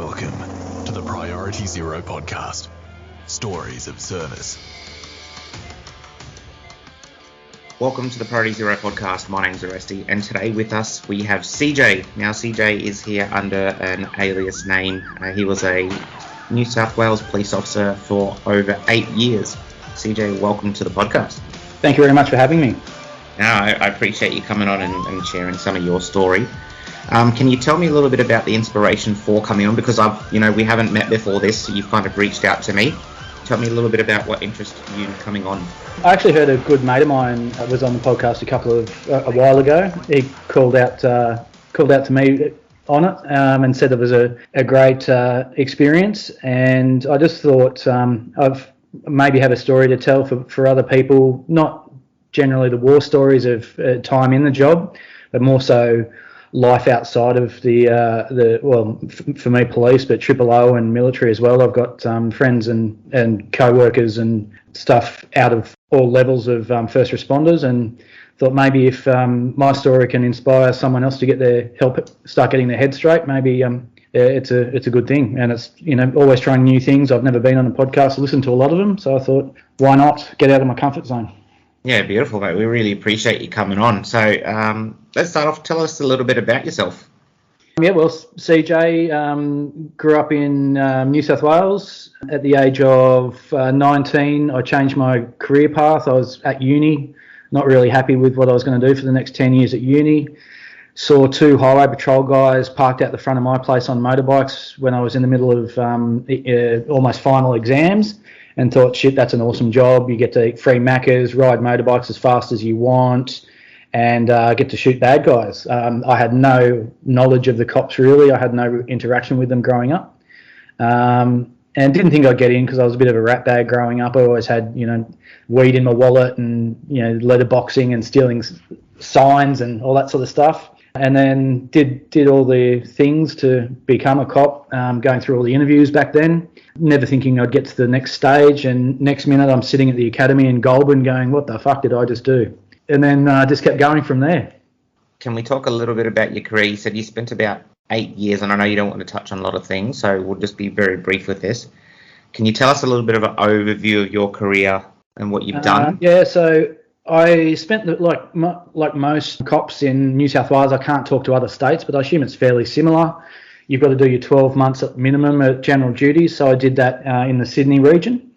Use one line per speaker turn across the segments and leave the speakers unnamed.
Welcome to the Priority Zero podcast, Stories of Service.
Welcome to the Priority Zero podcast. My name's Oresti, and today with us we have CJ. Now CJ is here under an alias name. He was a New South Wales police officer for over 8 years. CJ, welcome to the podcast.
Thank you very much for having me.
Now, I appreciate you coming on and sharing some of your story. Can you tell me a little bit about the inspiration for coming on? Because we haven't met before this, so you've kind of reached out to me. Tell me a little bit about what interested you in coming on.
I actually heard a good mate of mine was on the podcast a while ago. He called out to me on it and said it was a great experience. And I just thought I've maybe have a story to tell for other people, not generally the war stories of time in the job, but more so life outside of for me, police, but Triple O and military as well. I've got friends and co-workers and stuff out of all levels of first responders, and thought maybe if my story can inspire someone else to start getting their head straight, maybe it's a good thing. And it's always trying new things. I've never been on a podcast, listened to a lot of them, so I thought, why not get out of my comfort zone?
Yeah, beautiful, mate. We really appreciate you coming on. So let's start off. Tell us a little bit about yourself.
Yeah, well, CJ grew up in New South Wales. At the age of 19, I changed my career path. I was at uni, not really happy with what I was going to do for the next 10 years at uni. Saw two highway patrol guys parked out the front of my place on motorbikes when I was in the middle of almost final exams, and thought, shit, that's an awesome job. You get to eat free Maccas, ride motorbikes as fast as you want, and get to shoot bad guys. I had no knowledge of the cops, really. I had no interaction with them growing up. And didn't think I'd get in because I was a bit of a rat bag growing up. I always had, weed in my wallet and, letterboxing and stealing signs and all that sort of stuff. And then did all the things to become a cop, going through all the interviews back then, never thinking I'd get to the next stage. And next minute I'm sitting at the academy in Goulburn going, what the fuck did I just do? And then just kept going from there.
Can we talk a little bit about your career? You said you spent about 8 years, and I know you don't want to touch on a lot of things, so we'll just be very brief with this. Can you tell us a little bit of an overview of your career and what you've done?
Yeah, so I spent, like most cops in New South Wales, I can't talk to other states, but I assume it's fairly similar. You've got to do your 12 months at minimum at general duties, so I did that in the Sydney region.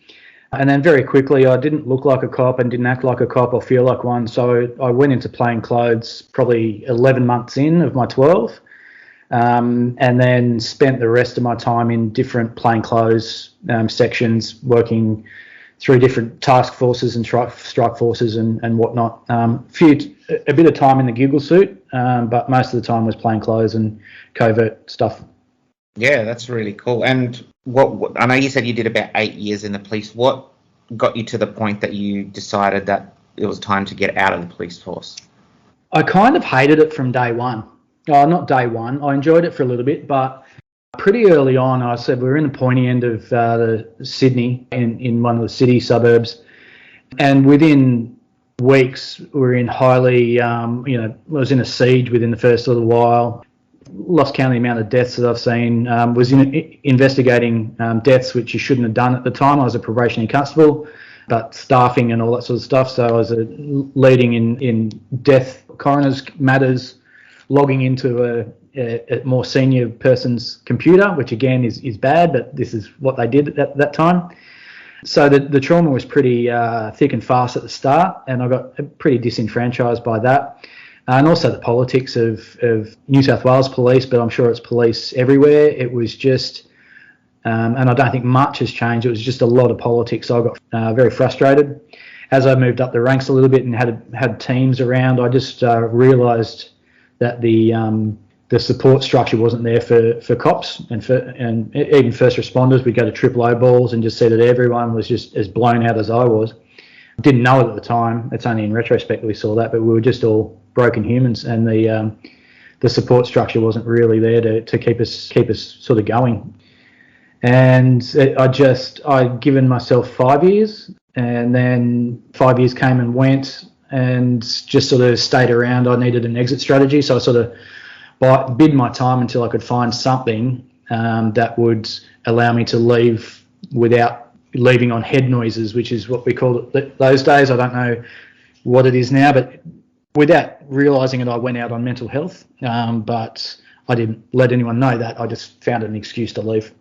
And then very quickly, I didn't look like a cop and didn't act like a cop or feel like one, so I went into plain clothes probably 11 months in of my 12, and then spent the rest of my time in different plainclothes sections, working through different task forces and strike forces and whatnot. A bit of time in the giggle suit, but most of the time was plainclothes and covert stuff.
Yeah, that's really cool. And what I know you said you did about 8 years in the police. What got you to the point that you decided that it was time to get out of the police force?
I kind of hated it from day one. Oh, not day one. I enjoyed it for a little bit, but pretty early on, I said we were in the pointy end of Sydney, in one of the city suburbs, and within weeks we were in highly, was in a siege within the first little while. Lost count of the amount of deaths that I've seen. Was investigating deaths which you shouldn't have done at the time. I was a probationary constable, but staffing and all that sort of stuff. So I was leading in death coroner's matters, logging into a more senior person's computer, which again is bad, but this is what they did at that time. So the trauma was pretty thick and fast at the start, and I got pretty disenfranchised by that. And also the politics of New South Wales police, but I'm sure it's police everywhere. It was just, and I don't think much has changed, it was just a lot of politics. So I got very frustrated. As I moved up the ranks a little bit and had teams around, I just realised that the support structure wasn't there for cops and even first responders. We'd go to Triple O balls and just see that everyone was just as blown out as I was. Didn't know it at the time. It's only in retrospect that we saw that, but we were just all broken humans, and the support structure wasn't really there to keep us sort of going. And I'd given myself 5 years, and then 5 years came and went, and just sort of stayed around. I needed an exit strategy, so I sort of bid my time until I could find something that would allow me to leave without leaving on head noises, which is what we called it those days. I don't know what it is now, but without realising it, I went out on mental health, but I didn't let anyone know that. I just found an excuse to leave.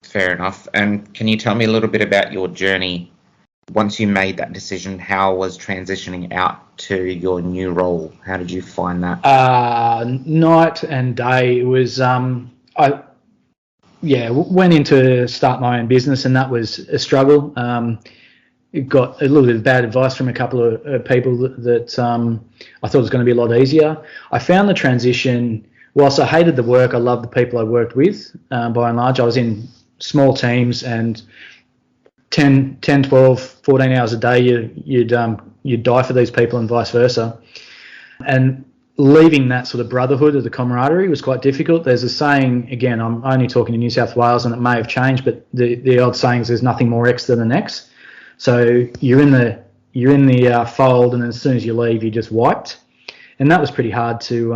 Fair enough. And can you tell me a little bit about your journey once you made that decision? How was transitioning out to your new role? How did you find that?
Night and day. It was went in to start my own business, and that was a struggle. Got a little bit of bad advice from a couple of people that I thought was going to be a lot easier. I found the transition, whilst I hated the work, I loved the people I worked with. By and large, I was in small teams, and 10, 12, 14 hours a day, you'd die for these people and vice versa. And leaving that sort of brotherhood of the camaraderie was quite difficult. There's a saying, again, I'm only talking to New South Wales and it may have changed, but the old saying is there's nothing more X than an X. So you're in the fold, and as soon as you leave, you're just wiped. And that was pretty hard to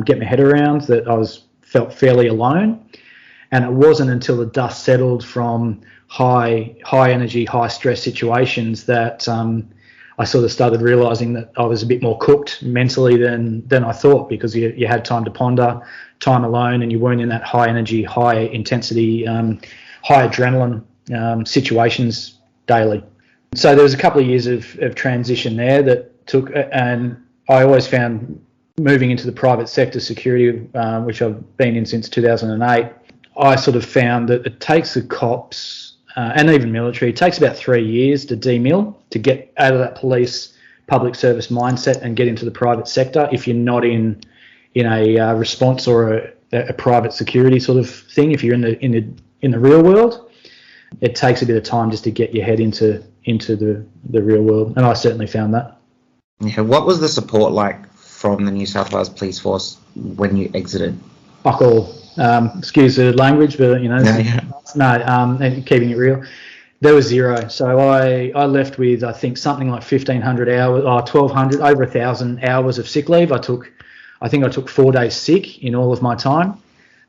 get my head around. That I felt fairly alone, and it wasn't until the dust settled from high energy, high stress situations that I sort of started realising that I was a bit more cooked mentally than I thought, because you had time to ponder, time alone, and you weren't in that high energy, high intensity, high adrenaline situations daily. So there was a couple of years of transition there that took, and I always found moving into the private sector security, which I've been in since 2008, I sort of found that it takes the cops and even military, it takes about 3 years to demill, to get out of that police public service mindset and get into the private sector if you're not in a response or a private security sort of thing. If you're in the real world, it takes a bit of time just to get your head into the real world, and I certainly found that.
Yeah, what was the support like from the New South Wales Police Force when you exited?
Fuck all. Excuse the language, but and keeping it real, there was zero. So I left with, I think, something like 1,500 hours, or 1,200, over 1,000 hours of sick leave. I think I took 4 days sick in all of my time,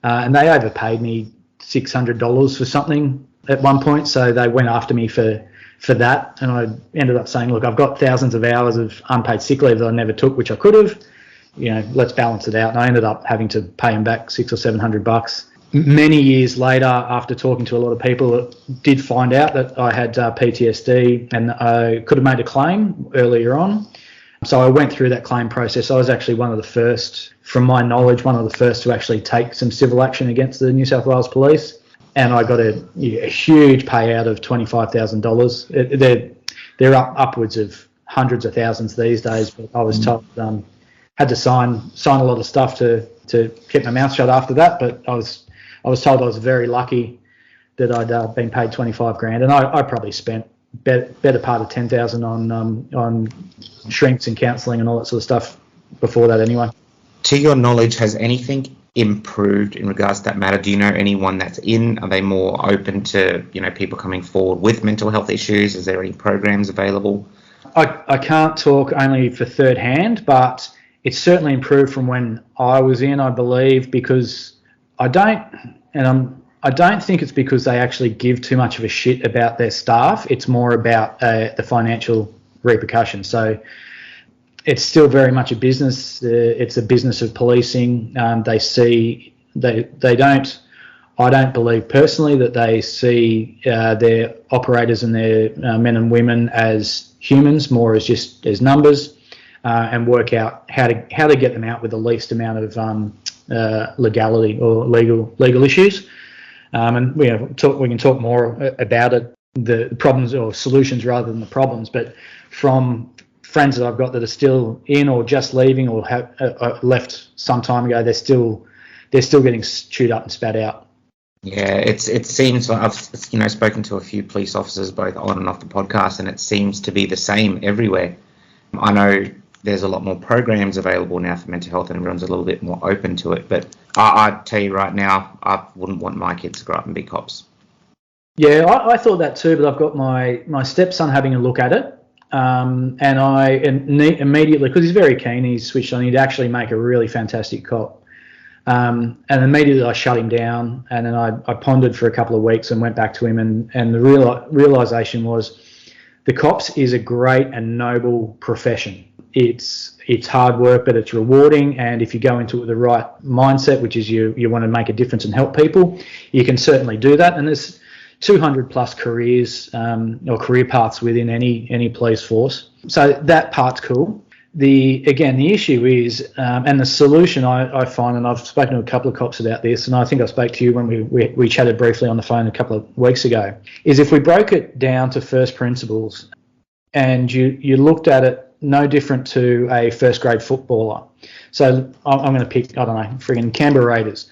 and they overpaid me $600 for something at one point, so they went after me for that, and I ended up saying, look, I've got thousands of hours of unpaid sick leave that I never took, which I could have. Let's balance it out. And I ended up having to pay them back $600 or $700. Many years later, after talking to a lot of people, did find out that I had PTSD, and I could have made a claim earlier on. So I went through that claim process. I was actually one of the first, from my knowledge, to actually take some civil action against the New South Wales Police. And I got a huge payout of $25,000. They're upwards of hundreds of thousands these days, but I was told had to sign a lot of stuff to keep my mouth shut after that. But I was told I was very lucky that I'd been paid $25,000, and I probably spent better part of $10,000 on shrinks and counselling and all that sort of stuff before that anyway.
To your knowledge, has anything improved in regards to that matter? Do you know anyone that's in? Are they more open to people coming forward with mental health issues? Is there any programs available?
I can't talk only for third hand, but it's certainly improved from when I was in, I believe, because I don't think it's because they actually give too much of a shit about their staff. It's more about the financial repercussions. So it's still very much a business. It's a business of policing. I don't believe personally that they see their operators and their men and women as humans, more as just as numbers, and work out how to get them out with the least amount of legality or legal issues. And we can talk more about it, the problems or solutions rather than the problems. But from friends that I've got that are still in or just leaving or have left some time ago, they're still getting chewed up and spat out.
Yeah, it seems like I've spoken to a few police officers both on and off the podcast, and it seems to be the same everywhere. I know there's a lot more programs available now for mental health, and everyone's a little bit more open to it. But I tell you right now, I wouldn't want my kids to grow up and be cops.
Yeah, I thought that too, but I've got my stepson having a look at it. And I immediately, because he's very keen, he's switched on, he'd actually make a really fantastic cop. And immediately I shut him down, and then I pondered for a couple of weeks and went back to him, and the realisation was the cops is a great and noble profession. It's hard work, but it's rewarding, and if you go into it with the right mindset, which is you want to make a difference and help people, you can certainly do that. And there's 200 plus careers or career paths within any police force. So that part's cool. The issue is, and the solution I find, and I've spoken to a couple of cops about this, and I think I spoke to you when we chatted briefly on the phone a couple of weeks ago, is if we broke it down to first principles and you looked at it no different to a first grade footballer. So I'm going to pick, I don't know, friggin' Canberra Raiders.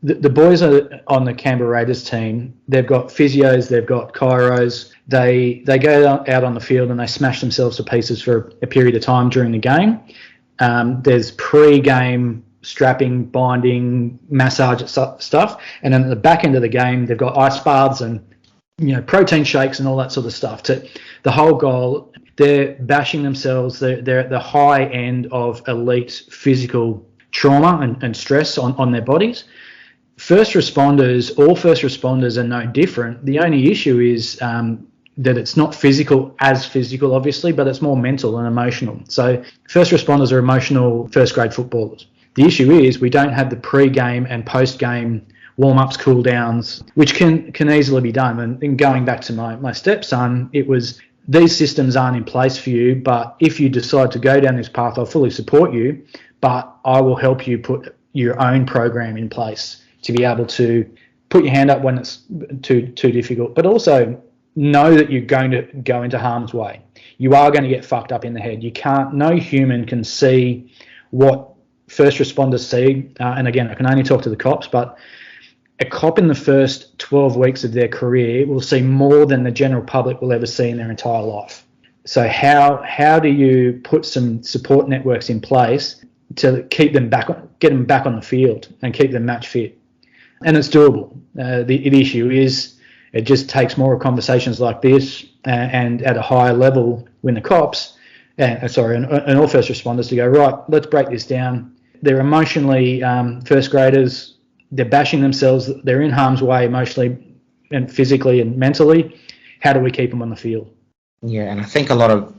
The boys are on the Canberra Raiders team. They've got physios, they've got chiros. They go out on the field and they smash themselves to pieces for a period of time during the game. There's pre-game strapping, binding, massage stuff, and then at the back end of the game, they've got ice baths and protein shakes and all that sort of stuff. The whole goal, they're bashing themselves. They're at the high end of elite physical trauma and stress on their bodies. All first responders are no different. The only issue is that it's not physical, obviously, but it's more mental and emotional. So first responders are emotional first grade footballers. The issue is we don't have the pre-game and post-game warm-ups, cool-downs, which can easily be done. And going back to my stepson, it was these systems aren't in place for you, but if you decide to go down this path, I'll fully support you, but I will help you put your own program in place to be able to put your hand up when it's too difficult, but also know that you're going to go into harm's way. You are going to get fucked up in the head. No human can see what first responders see. And again, I can only talk to the cops, but a cop in the first 12 weeks of their career will see more than the general public will ever see in their entire life. So how do you put some support networks in place to keep them get them back on the field and keep them match fit? And it's doable. The issue is it just takes more conversations like this and at a higher level when the cops, and all first responders to go, right, let's break this down. They're emotionally first graders. They're bashing themselves. They're in harm's way emotionally and physically and mentally. How do we keep them on the field?
Yeah, and I think a lot of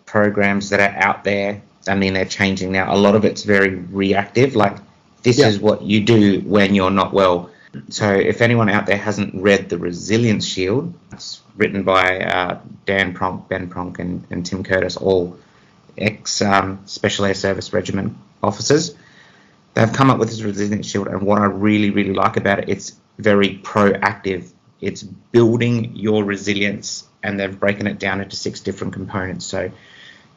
programs that are out there, I mean, they're changing now. A lot of it's very reactive, like this is what you do when you're not well. So if anyone out there hasn't read The Resilience Shield, it's written by Dan Pronk, Ben Pronk, and Tim Curtis, all ex-Special Air Service Regiment officers. They've come up with this Resilience Shield, and what I really, really like about it, it's very proactive. It's building your resilience, and they've broken it down into 6 different components. So,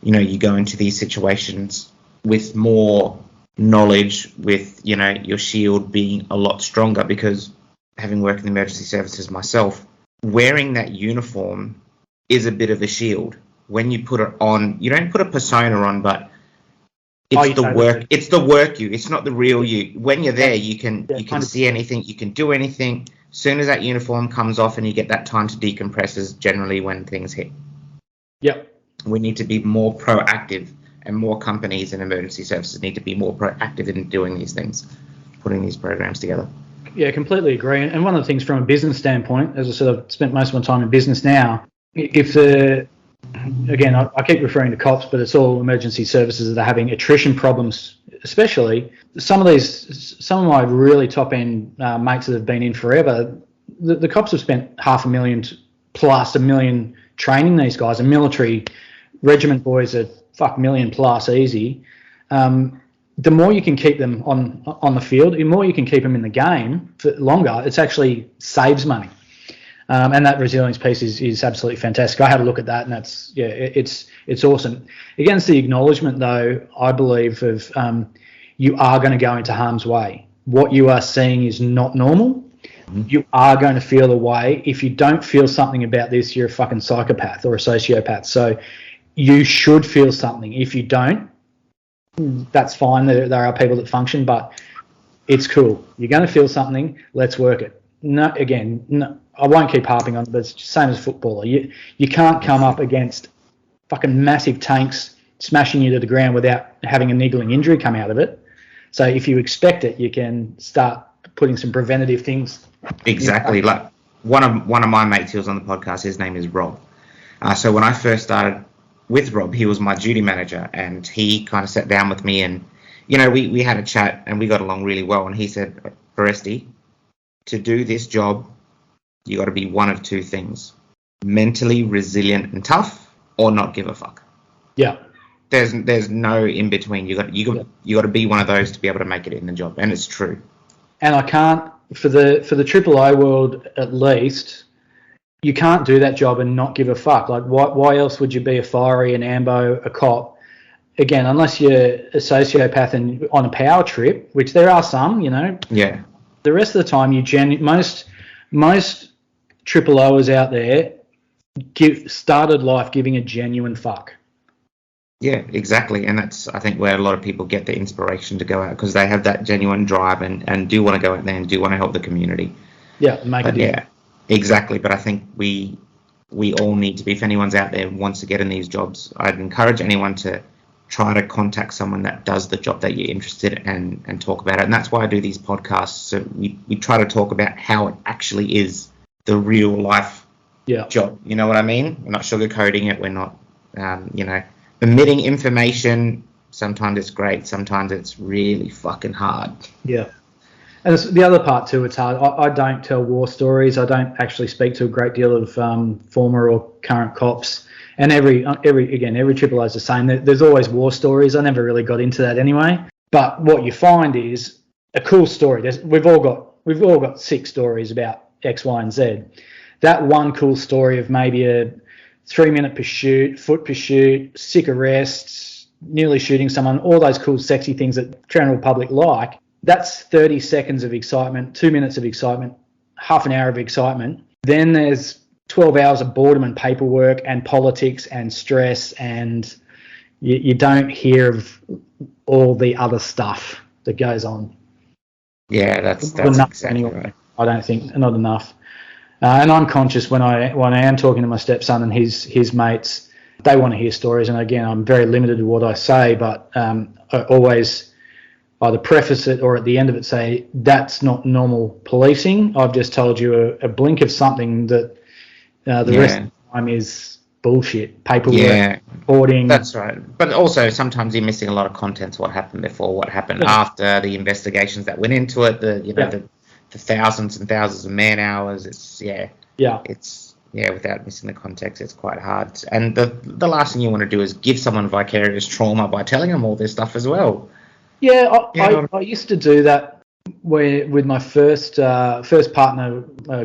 you go into these situations with more knowledge, with, your shield being a lot stronger, because having worked in the emergency services myself, wearing that uniform is a bit of a shield. When you put it on, you don't put a persona on, but it's the work. It's the work you. It's not the real you. When you're there, you can see anything. You can do anything. As soon as that uniform comes off and you get that time to decompress is generally when things hit.
Yep.
We need to be more proactive, and more companies and emergency services need to be more proactive in doing these things, putting these programs together.
Yeah, completely agree. And one of the things from a business standpoint, as I said, I've spent most of my time in business now. Again, I keep referring to cops, but it's all emergency services that are having attrition problems, especially. Some of my really top-end mates that have been in forever, the cops have spent $500,000 plus $1 million training these guys, and military regiment boys are $1 million plus easy. The more you can keep them on the field, the more you can keep them in the game for longer, it actually saves money. And that resilience piece is absolutely fantastic. I had a look at that, and it's awesome. Again, it's the acknowledgement, though, I believe, of you are going to go into harm's way. What you are seeing is not normal. Mm-hmm. You are going to feel a way. If you don't feel something about this, you're a fucking psychopath or a sociopath. So you should feel something. If you don't, that's fine. There are people that function, but it's cool. You're going to feel something. Let's work it. No, I won't keep harping on it, but it's the same as a footballer. You can't come up against fucking massive tanks smashing you to the ground without having a niggling injury come out of it. So if you expect it, you can start putting some preventative things.
Exactly. Like one of my mates who was on the podcast, his name is Rob. So when I first started with Rob, he was my duty manager, and he kind of sat down with me, and we had a chat and we got along really well. And he said, Foresti, to do this job, you got to be one of two things: mentally resilient and tough, or not give a fuck.
Yeah.
There's no in between. You got to be one of those to be able to make it in the job, and it's true.
And I can't, for the Triple I world at least, you can't do that job and not give a fuck. Like, why else would you be a fiery, an ambo, a cop? Again, unless you're a sociopath and on a power trip, which there are some,
Yeah.
The rest of the time, most Triple O's out there started life giving a genuine fuck.
Yeah, exactly. And that's, I think, where a lot of people get the inspiration to go out, because they have that genuine drive and do want to go out there and do want to help the community.
Yeah, make a difference.
Yeah, exactly. But I think we all need to be, if anyone's out there wants to get in these jobs, I'd encourage anyone to try to contact someone that does the job that you're interested in and talk about it. And that's why I do these podcasts. So we try to talk about how it actually is the real life job. You know what I mean? We're not sugarcoating it. We're not, omitting information. Sometimes it's great. Sometimes it's really fucking hard.
Yeah. And the other part too, it's hard. I don't tell war stories. I don't actually speak to a great deal of former or current cops. And every Triple O is the same. There's always war stories. I never really got into that anyway. But what you find is a cool story. We've all got 6 stories about X, Y, and Z. That one cool story of maybe a 3-minute pursuit, foot pursuit, sick arrests, nearly shooting someone, all those cool, sexy things that general public like. That's 30 seconds of excitement, 2 minutes of excitement, half an hour of excitement. Then there's 12 hours of boredom and paperwork and politics and stress, and you don't hear of all the other stuff that goes on.
Yeah, that's exactly
anyway,
right.
I don't think, not enough. And I'm conscious when I am talking to my stepson and his mates, they want to hear stories. And again, I'm very limited to what I say, but I always either preface it or at the end of it say, that's not normal policing. I've just told you a blink of something that the rest of the time is bullshit, paperwork, reporting.
That's right. But also sometimes you're missing a lot of content, what happened before, what happened after, the investigations that went into it, the thousands and thousands of man hours. Without missing the context, it's quite hard. And the last thing you want to do is give someone vicarious trauma by telling them all this stuff as well.
Yeah, I used to do that with my first partner,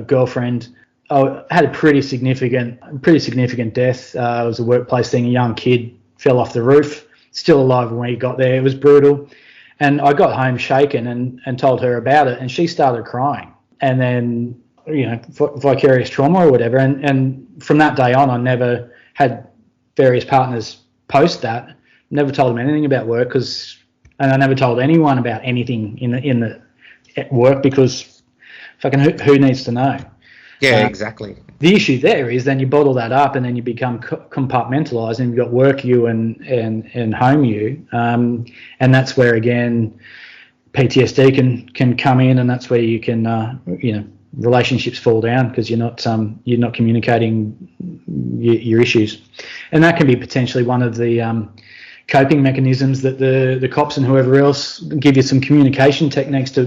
girlfriend. I had a pretty significant death. It was a workplace thing. A young kid fell off the roof, still alive when we got there. It was brutal. And I got home shaken and told her about it, and she started crying. And then, vicarious trauma or whatever. And from that day on, I never had various partners post that. Never told them anything about work, and I never told anyone about anything in the at work, because fucking who needs to know?
Yeah, exactly.
The issue there is then you bottle that up and then you become compartmentalised, and you've got work you and home you, and that's where again PTSD can come in, and that's where you can relationships fall down because you're not communicating your issues, and that can be potentially one of the coping mechanisms that the cops and whoever else give you some communication techniques to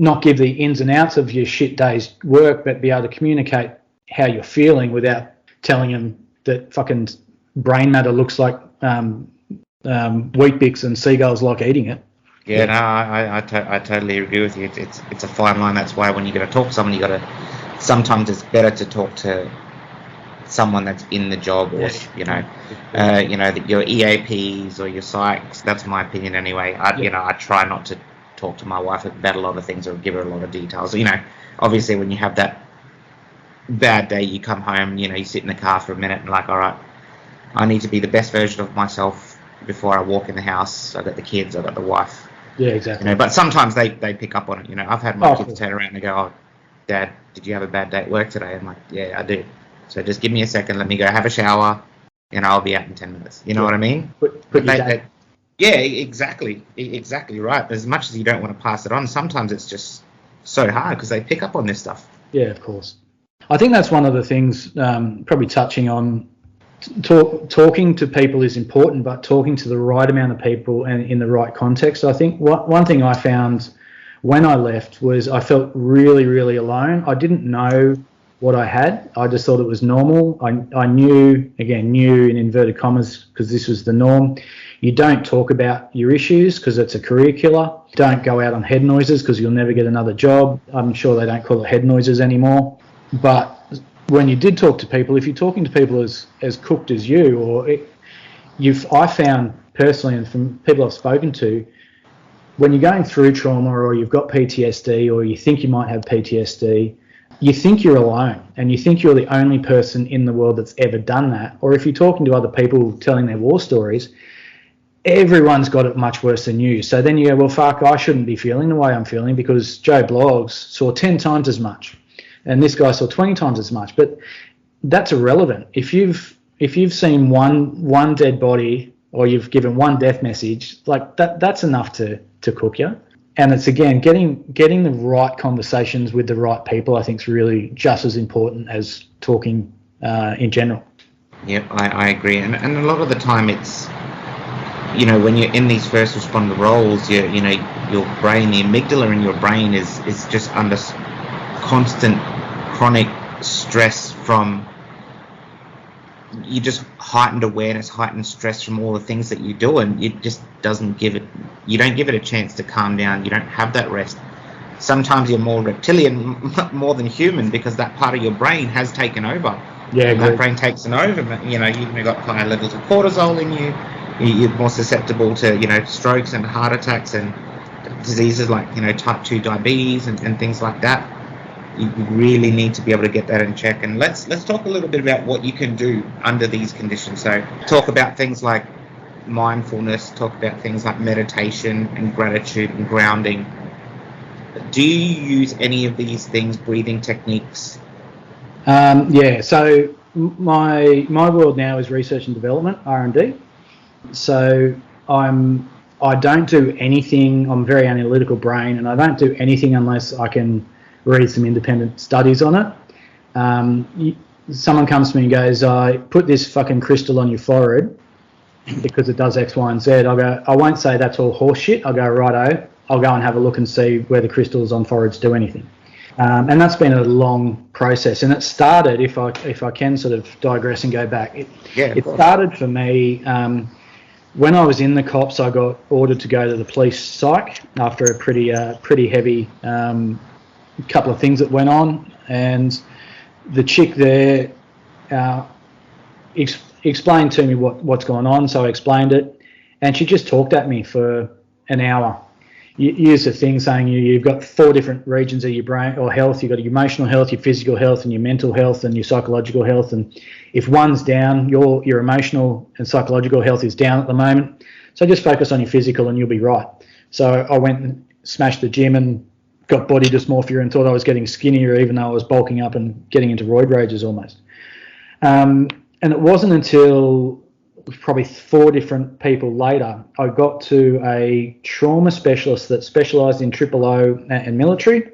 not give the ins and outs of your shit day's work, but be able to communicate how you're feeling without telling them that fucking brain matter looks like Weet-Bix and seagulls like eating it.
Yeah, no, I totally agree with you. It's a fine line. That's why when you got to talk to someone, sometimes it's better to talk to someone that's in the job, or your EAPs or your psychs. That's my opinion anyway. I try not to talk to my wife about a lot of things or give her a lot of details. Obviously when you have that bad day, you come home, you sit in the car for a minute and like, all right, I need to be the best version of myself before I walk in the house. I got the kids, I got the wife.
Yeah, exactly.
But sometimes they pick up on it. I've had my kids turn around and go, "Oh, Dad, did you have a bad day at work today?" I'm like, "Yeah, I did. So just give me a second. Let me go have a shower, and I'll be out in 10 minutes." You know what I mean?
Put your dad
Yeah, exactly right. As much as you don't want to pass it on, sometimes it's just so hard because they pick up on this stuff.
Yeah, of course. I think that's one of the things, probably touching on, talking to people is important, but talking to the right amount of people and in the right context. I think one thing I found when I left was I felt really, really alone. I didn't know what I had. I just thought it was normal. I knew in inverted commas, because this was the norm. You don't talk about your issues because it's a career killer. Don't go out on head noises because you'll never get another job. I'm sure they don't call it head noises anymore. But when you did talk to people, if you're talking to people as cooked as you, I found personally, and from people I've spoken to, when you're going through trauma or you've got PTSD or you think you might have PTSD, you think you're alone and you think you're the only person in the world that's ever done that. Or if you're talking to other people telling their war stories, everyone's got it much worse than you. So then you go, well, fuck, I shouldn't be feeling the way I'm feeling because Joe Bloggs saw 10 times as much and this guy saw 20 times as much. But that's irrelevant. If you've seen one dead body or you've given one death message, like that's enough to cook you. And it's, again, getting the right conversations with the right people, I think, is really just as important as talking in general.
Yep, I agree. And a lot of the time it's, when you're in these first responder roles, your brain, the amygdala in your brain is just under constant chronic stress from you just heightened awareness, heightened stress from all the things that you do, and it just you don't give it a chance to calm down. You don't have that rest. Sometimes you're more reptilian, more than human, because that part of your brain has taken over.
Yeah,
that brain takes an over. You've got higher levels of cortisol in you. You're more susceptible to, strokes and heart attacks and diseases like, type 2 diabetes and things like that. You really need to be able to get that in check. And let's talk a little bit about what you can do under these conditions. So talk about things like mindfulness, talk about things like meditation and gratitude and grounding. Do you use any of these things, breathing techniques?
Yeah, so my world now is research and development, R&D. So I don't do anything. I'm a very analytical brain, and I don't do anything unless I can read some independent studies on it. Someone comes to me and goes, I put this fucking crystal on your forehead because it does X, Y, and Z. I'll go, I won't say that's all horse shit. I'll go, righto, I'll go and have a look and see where the crystals on foreheads do anything. And that's been a long process. And it started, if I can sort of digress and go back, it started for me when I was in the cops. I got ordered to go to the police psych after a pretty heavy couple of things that went on, and the chick there explained to me what's going on. So I explained it, and she just talked at me for an hour. You used a thing saying you've got 4 different regions of your brain or health. You've got your emotional health, your physical health, and your mental health, and your psychological health. And if one's down, your emotional and psychological health is down at the moment. So just focus on your physical and you'll be right. So I went and smashed the gym and got body dysmorphia and thought I was getting skinnier, even though I was bulking up and getting into roid rages almost. And it wasn't until probably 4 different people later I got to a trauma specialist that specialised in O and military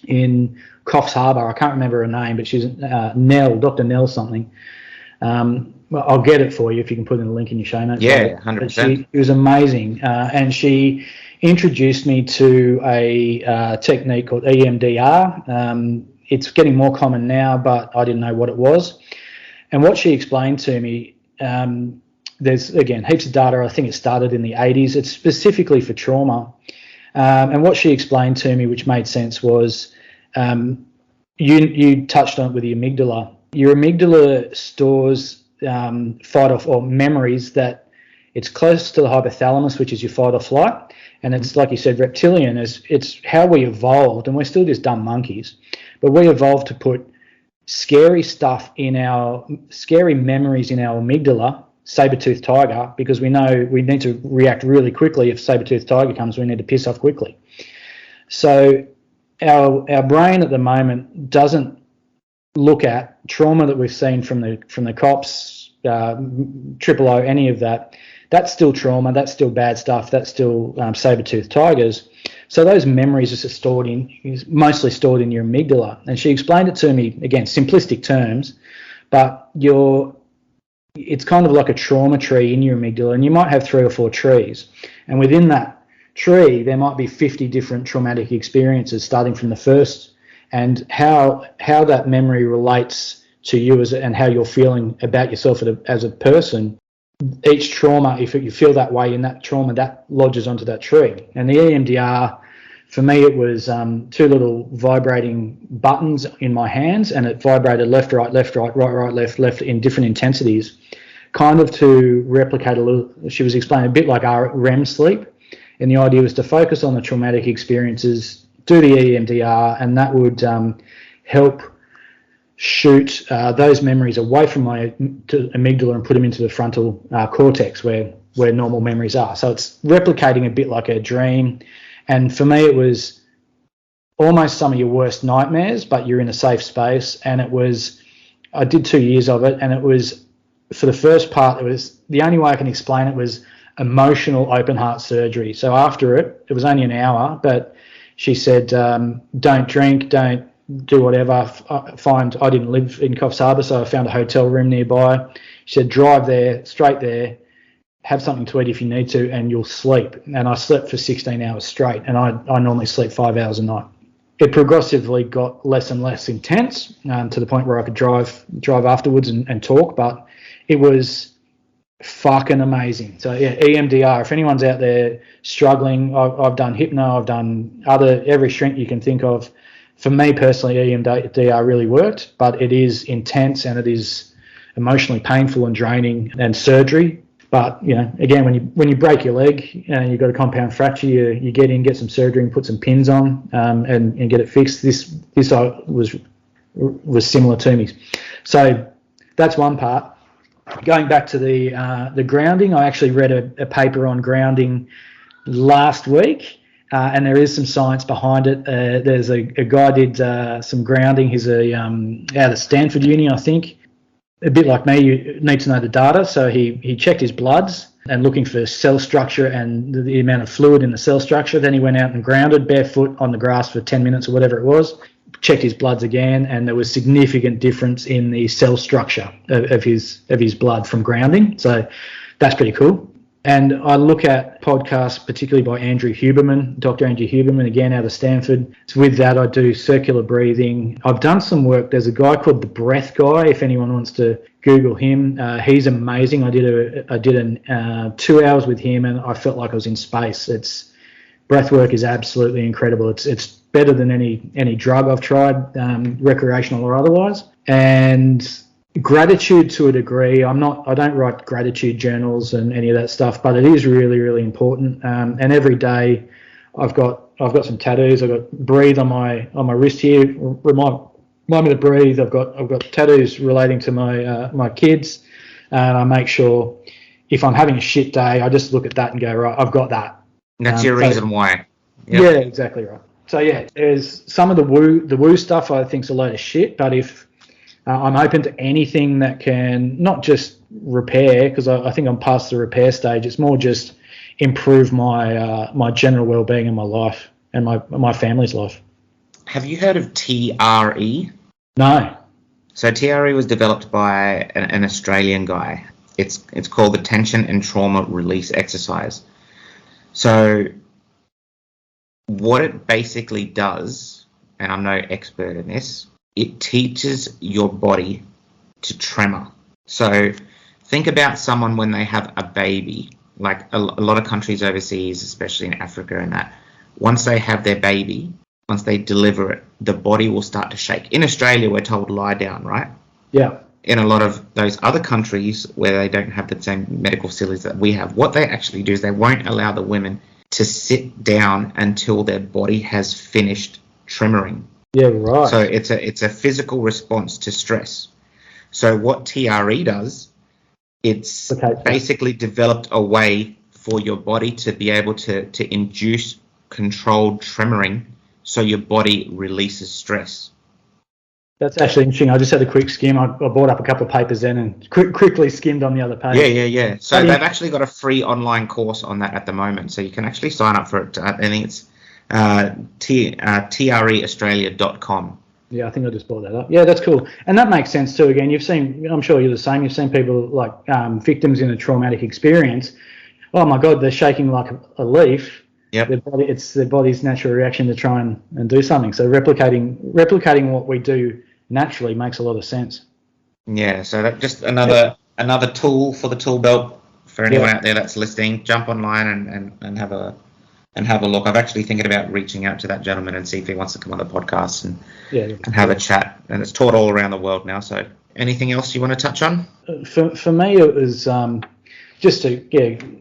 in Coffs Harbour. I can't remember her name, but she's Nell, Dr. Nell something. Well, I'll get it for you if you can put in a link in your show notes.
Yeah, 100%.
She was amazing, and she introduced me to a technique called EMDR. It's getting more common now, but I didn't know what it was. And what she explained to me, there's, again, heaps of data. I think it started in the 80s. It's specifically for trauma. And what she explained to me, which made sense, was you touched on it with the amygdala. Your amygdala stores fight off or memories that it's close to the hypothalamus, which is your fight or flight. And it's, like you said, reptilian. It's how we evolved, and we're still just dumb monkeys. But we evolved to put scary stuff scary memories in our amygdala, saber-toothed tiger, because we know we need to react really quickly. If saber-toothed tiger comes, we need to piss off quickly. So our brain at the moment doesn't look at trauma that we've seen from the cops, O, any of that, that's still trauma, that's still bad stuff, that's still saber-toothed tigers. So those memories is mostly stored in your amygdala. And she explained it to me, again, simplistic terms, but it's kind of like a trauma tree in your amygdala, and you might have 3 or 4 trees. And within that tree, there might be 50 different traumatic experiences starting from the first, and how that memory relates to you and how you're feeling about yourself as a person. Each trauma, if you feel that way in that trauma, that lodges onto that tree. And the EMDR, for me, it was 2 little vibrating buttons in my hands, and it vibrated left, right, right, left in different intensities, kind of to replicate a little. She was explaining a bit like our REM sleep, and the idea was to focus on the traumatic experiences, do the EMDR, and that would help shoot those memories away from my amygdala and put them into the frontal cortex where normal memories are. So it's replicating a bit like a dream. And for me, it was almost some of your worst nightmares, but you're in a safe space. And I did 2 years of it, and it was, for the first part, the only way I can explain it was emotional open heart surgery. So after it was only an hour, but she said, don't drink, don't do whatever. I didn't live in Coffs Harbour, so I found a hotel room nearby. She said, drive there, straight there, have something to eat if you need to, and you'll sleep. And I slept for 16 hours straight, and I normally sleep 5 hours a night. It progressively got less and less intense, to the point where I could drive afterwards and talk, but it was fucking amazing. So yeah, EMDR, if anyone's out there struggling, I've done hypno, I've done every shrink you can think of. For me personally, EMDR really worked, but it is intense and it is emotionally painful and draining, and surgery. But again, when you break your leg and you've got a compound fracture, you get some surgery and put some pins on and get it fixed. This was similar to me. So that's one part. Going back to the grounding, I actually read a paper on grounding last week. And there is some science behind it. There's a guy did some grounding. He's out of Stanford Uni, I think. A bit like me, you need to know the data. So he checked his bloods and looking for cell structure and the amount of fluid in the cell structure. Then he went out and grounded barefoot on the grass for 10 minutes or whatever it was. Checked his bloods again, and there was significant difference in the cell structure of his blood from grounding. So that's pretty cool. And I look at podcasts, particularly by Dr. Andrew Huberman, again out of Stanford. So with that, I do circular breathing. I've done some work. There's a guy called the Breath Guy, if anyone wants to Google him. He's amazing. I did 2 hours with him, and I felt like I was in space. Breath work is absolutely incredible. It's better than any drug I've tried, recreational or otherwise. And gratitude to a degree. I don't write gratitude journals and any of that stuff, but it is really, really important. And every day I've got some tattoos. I've got breathe on my wrist here. Remind me to breathe. I've got tattoos relating to my kids, and I make sure if I'm having a shit day, I just look at that and go, right, I've got that.
That's your reason why.
Yep. Yeah, exactly right. So yeah, there's some of the woo stuff I think's a load of shit, but if I'm open to anything that can not just repair, because I think I'm past the repair stage. It's more just improve my general well-being in my life and my family's life.
Have you heard of TRE?
No.
So TRE was developed by an Australian guy. It's called the Tension and Trauma Release Exercise. So what it basically does, and I'm no expert in this, it teaches your body to tremor. So think about someone when they have a baby, like a lot of countries overseas, especially in Africa and that, once they have their baby, once they deliver it, the body will start to shake. In Australia, we're told lie down, right?
Yeah.
In a lot of those other countries where they don't have the same medical facilities that we have, what they actually do is they won't allow the women to sit down until their body has finished tremoring.
Yeah, right.
So it's a physical response to stress. So what TRE does, it's basically developed a way for your body to be able to induce controlled tremoring so your body releases stress.
That's actually interesting. I just had a quick skim. I bought up a couple of papers then and quickly skimmed on the other page.
Yeah. So they've actually got a free online course on that at the moment. So you can actually sign up for it. I think it's treaustralia.com.
Yeah, I think I just brought that up. Yeah, that's cool. And that makes sense too. Again, I'm sure you're the same. You've seen people like victims in a traumatic experience. Oh my God, they're shaking like a leaf.
Yep.
It's their body's natural reaction to try and do something. So replicating what we do naturally makes a lot of sense.
Yeah. So that's just another tool for the tool belt for anyone out there that's listening. Jump online and have a look. I'm actually thinking about reaching out to that gentleman and see if he wants to come on the podcast and have a chat. And it's taught all around the world now. So anything else you want to touch on?
For me, it was just to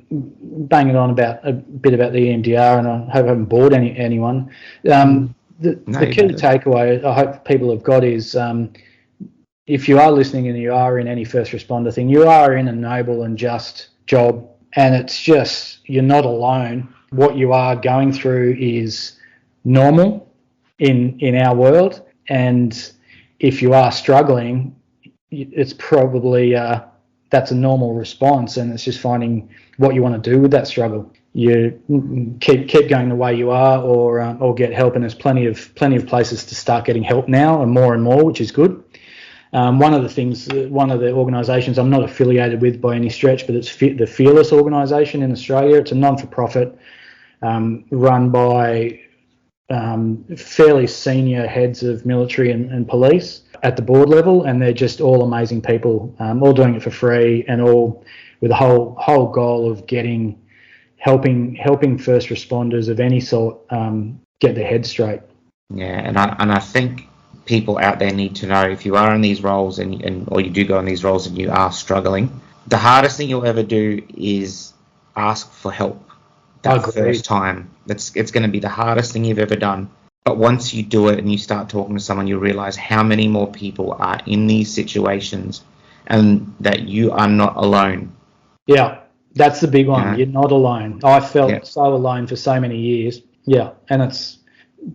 bang it on about a bit about the EMDR, and I hope I haven't bored anyone. The key takeaway I hope people have got is if you are listening and you are in any first responder thing, you are in a noble and just job, and it's just you're not alone. What you are going through is normal in our world, and if you are struggling, it's probably that's a normal response, and it's just finding what you want to do with that struggle. You keep going the way you are, or get help, and there's plenty of places to start getting help now, and more, which is good. One of the organisations I'm not affiliated with by any stretch, but it's the Fearless organisation in Australia. It's a non-for-profit run by fairly senior heads of military and police at the board level, and they're just all amazing people, all doing it for free, and all with the whole goal of helping first responders of any sort get their head straight.
Yeah, and I think people out there need to know, if you are in these roles or you do go in these roles and you are struggling, the hardest thing you'll ever do is ask for help. That first time, it's going to be the hardest thing you've ever done. But once you do it and you start talking to someone, you realize how many more people are in these situations and that you are not alone.
Yeah, that's the big one. Yeah. You're not alone. I felt so alone for so many years. Yeah, and it's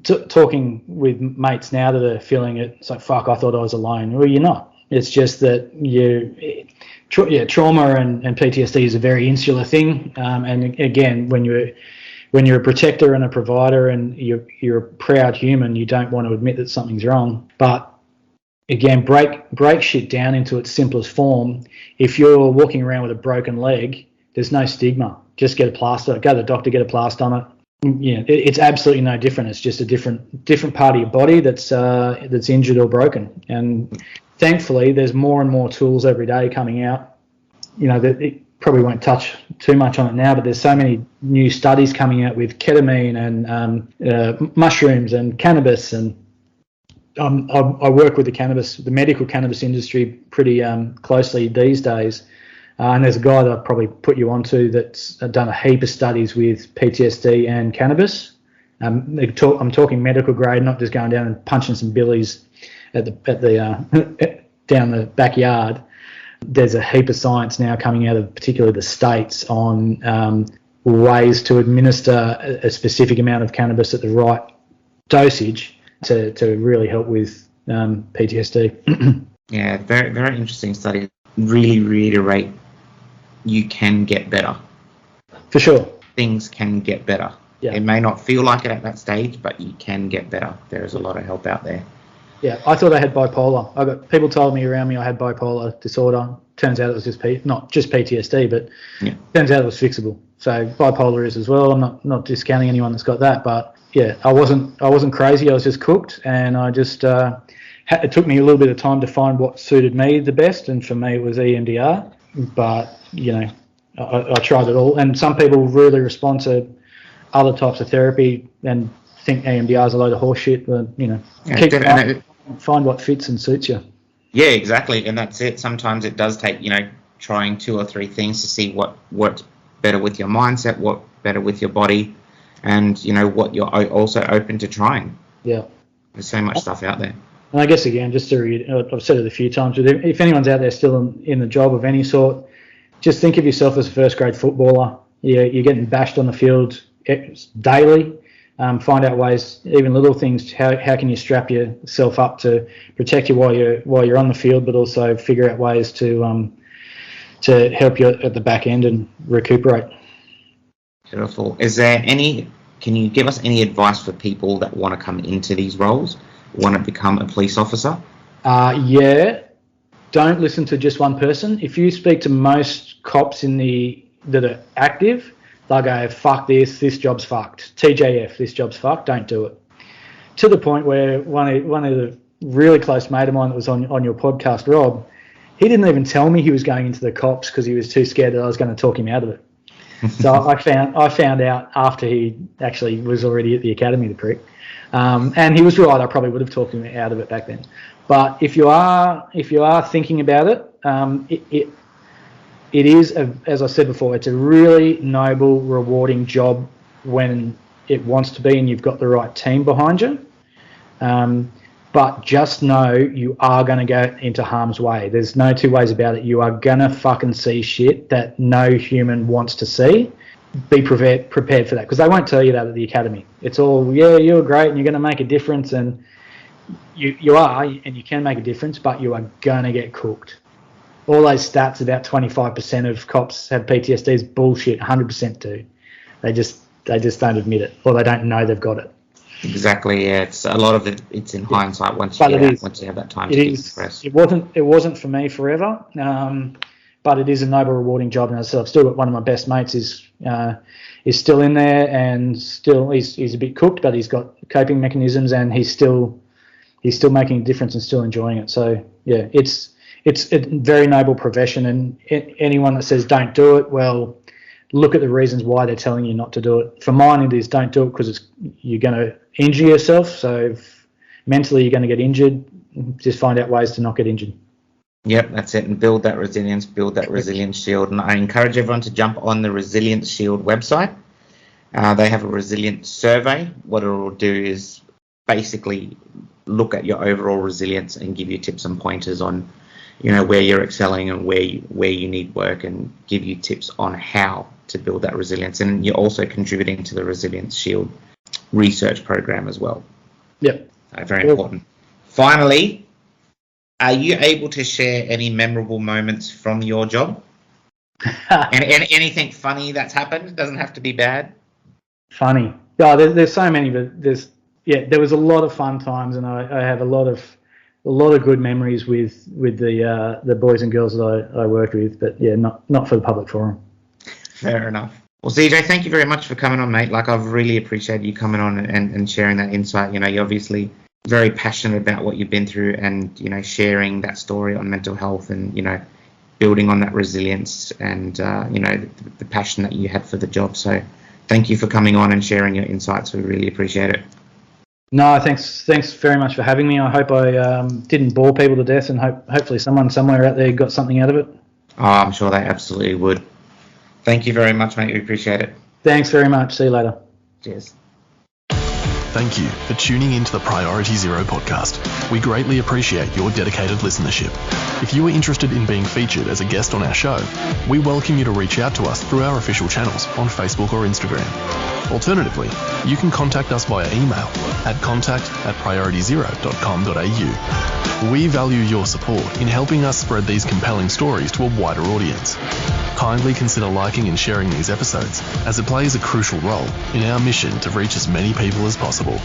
talking with mates now that are feeling it. It's like, fuck, I thought I was alone. Well, you're not. It's just that trauma and PTSD is a very insular thing. And again, when you're a protector and a provider and you're a proud human, you don't want to admit that something's wrong. But again, break shit down into its simplest form. If you're walking around with a broken leg, there's no stigma. Just get a plaster. Go to the doctor, get a plaster on it. Yeah, it's absolutely no different. It's just a different part of your body that's injured or broken. And thankfully, there's more and more tools every day coming out. You know, that it probably won't touch too much on it now, but there's so many new studies coming out with ketamine and mushrooms and cannabis. And I work with the medical cannabis industry pretty closely these days. And there's a guy that I'd probably put you onto that's done a heap of studies with PTSD and cannabis. I'm talking medical grade, not just going down and punching some billies at the down the backyard. There's a heap of science now coming out of particularly the States on ways to administer a specific amount of cannabis at the right dosage to really help with PTSD.
Yeah, very, very interesting study. Really reiterate, you can get better.
For sure.
Things can get better. Yeah. It may not feel like it at that stage, but you can get better. There is a lot of help out there.
Yeah, I thought I had bipolar. People told me around me I had bipolar disorder. Turns out it was just not just PTSD, but turns out it was fixable. So bipolar is as well. I'm not discounting anyone that's got that, but yeah, I wasn't crazy. I was just cooked, and I just it took me a little bit of time to find what suited me the best, and for me it was EMDR. But you know, I tried it all, and some people really respond to other types of therapy and think EMDR is a load of horseshit. But you know, find what fits and suits you.
Yeah, exactly, and that's it. Sometimes it does take trying 2 or 3 things to see what works better with your mindset, what better with your body, and what you're also open to trying.
Yeah,
there's so much stuff out there.
And I guess again, just to read, I've said it a few times, but if anyone's out there still in the job of any sort, just think of yourself as a first grade footballer. You're getting bashed on the field daily. Find out ways, even little things. How can you strap yourself up to protect you while you're on the field, but also figure out ways to help you at the back end and recuperate.
Beautiful. Can you give us any advice for people that want to come into these roles, want to become a police officer?
Yeah. Don't listen to just one person. If you speak to most cops that are active, they'll go, fuck this job's fucked. TJF, this job's fucked, don't do it. To the point where one of the really close mate of mine that was on your podcast, Rob, he didn't even tell me he was going into the cops because he was too scared that I was going to talk him out of it. So I found out after he actually was already at the academy, the prick. And he was right, I probably would have talked him out of it back then. But if you are thinking about it, it is, as I said before, it's a really noble, rewarding job when it wants to be and you've got the right team behind you. But just know you are going to go into harm's way. There's no two ways about it. You are going to fucking see shit that no human wants to see. Be prepared for that, because they won't tell you that at the academy. It's all, yeah, you're great and you're going to make a difference, and you are, and you can make a difference, but you are going to get cooked. All those stats about 25% of cops have PTSD is bullshit. 100% do. They just don't admit it, or they don't know they've got it.
Exactly. Yeah, it's a lot of it. It's in hindsight once you have that time to decompress.
It wasn't for me forever, but it is a noble, rewarding job. And I've still got one of my best mates is still in there, and still he's a bit cooked, but he's got coping mechanisms, and he's still making a difference and still enjoying it. So yeah, it's a very noble profession, and anyone that says don't do it, well, look at the reasons why they're telling you not to do it. For mine, it is don't do it because you're going to injure yourself. So if mentally you're going to get injured, just find out ways to not get injured.
Yep, that's it. And build that resilience shield. And I encourage everyone to jump on the Resilience Shield website. They have a resilience survey. What it will do is basically look at your overall resilience and give you tips and pointers on, where you're excelling and where you need work, and give you tips on how to build that resilience. And you're also contributing to the Resilience Shield research program as well.
Yep.
Very important. Finally, are you able to share any memorable moments from your job? And anything funny that's happened? It doesn't have to be bad.
Funny. Yeah, there's so many, but there was a lot of fun times, and I have a lot of good memories with the boys and girls that I worked with, but yeah, not for the public forum.
Fair enough. Well, CJ, thank you very much for coming on, mate. Like, I've really appreciated you coming on and sharing that insight. You're obviously very passionate about what you've been through, and sharing that story on mental health, and building on that resilience, and the passion that you had for the job. So thank you for coming on and sharing your insights. We really appreciate it.
No, thanks very much for having me. I hope I didn't bore people to death, and hopefully someone somewhere out there got something out of it.
Oh, I'm sure they absolutely would. Thank you very much, mate. We appreciate it.
Thanks very much. See you later.
Cheers.
Thank you for tuning into the Priority Zero podcast. We greatly appreciate your dedicated listenership. If you are interested in being featured as a guest on our show, we welcome you to reach out to us through our official channels on Facebook or Instagram. Alternatively, you can contact us via email at contact@priorityzero.com.au. We value your support in helping us spread these compelling stories to a wider audience. Kindly consider liking and sharing these episodes, as it plays a crucial role in our mission to reach as many people as possible.